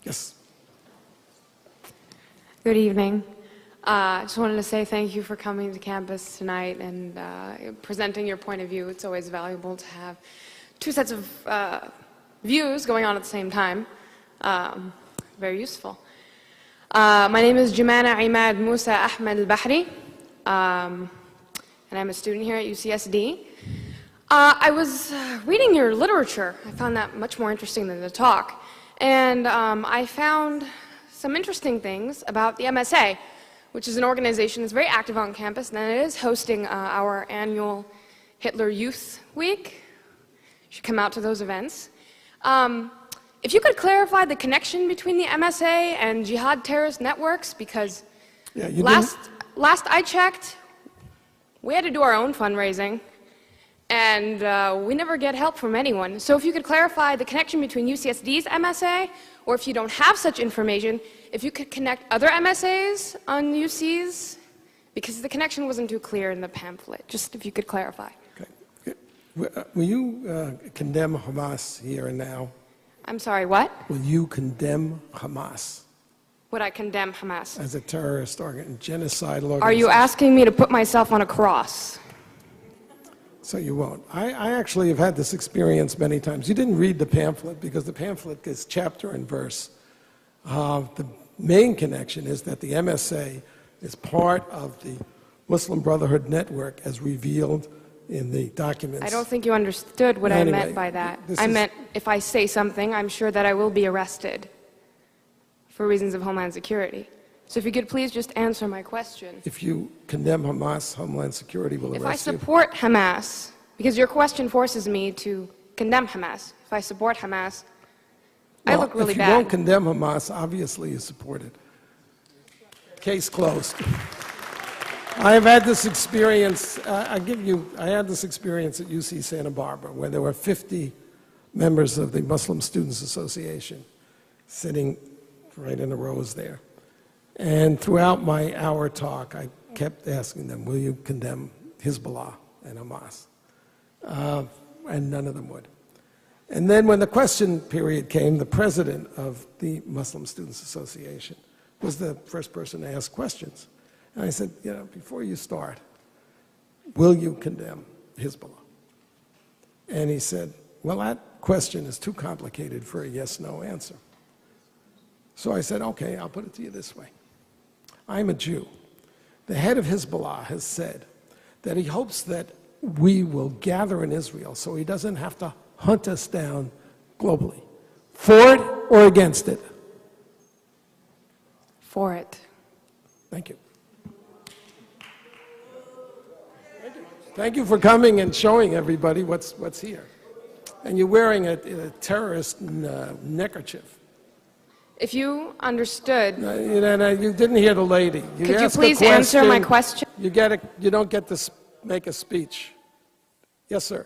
Yes. Good evening. I just wanted to say thank you for coming to campus tonight and presenting your point of view. It's always valuable to have two sets of views going on at the same time. Very useful. My name is Jumana Imad Musa Ahmed Al-Bahri, and I'm a student here at UCSD. I was reading your literature. I found that much more interesting than the talk. And I found some interesting things about the MSA, which is an organization that's very active on campus, and it is hosting our annual Hitler Youth Week. You should come out to those events. If you could clarify the connection between the MSA and jihad terrorist networks, because last I checked, we had to do our own fundraising, and we never get help from anyone. So if you could clarify the connection between UCSD's MSA, or if you don't have such information, if you could connect other MSAs on UC's, because the connection wasn't too clear in the pamphlet. Just if you could clarify. Okay. Will you condemn Hamas here and now? I'm sorry, what? Will you condemn Hamas? Would I condemn Hamas? As a terrorist genocidal organization. Are you asking me to put myself on a cross? So you won't. I actually have had this experience many times. You didn't read the pamphlet because the pamphlet is chapter and verse. The main connection is that the MSA is part of the Muslim Brotherhood Network as revealed in the documents. I don't think you understood what I meant by that. I meant if I say something, I'm sure that I will be arrested for reasons of Homeland Security. So if you could please just answer my question. If you condemn Hamas, Homeland Security will arrest you. If I support Hamas, because your question forces me to condemn Hamas. If I support Hamas, I look really bad. If you won't condemn Hamas, obviously you support it. Case closed. I have had this experience, I had this experience at UC Santa Barbara where there were 50 members of the Muslim Students Association sitting right in the rows there. And throughout my hour talk, I kept asking them, will you condemn Hezbollah and Hamas? And none of them would. And then when the question period came, the president of the Muslim Students Association was the first person to ask questions. And I said, before you start, will you condemn Hezbollah? And he said, well, that question is too complicated for a yes-no answer. So I said, okay, I'll put it to you this way. I'm a Jew. The head of Hezbollah has said that he hopes that we will gather in Israel so he doesn't have to hunt us down globally. For it or against it? For it. Thank you. Thank you for coming and showing everybody what's here. And you're wearing a terrorist neckerchief. If you understood... you didn't hear the lady. Could you please answer my question? You don't get to make a speech. Yes, sir.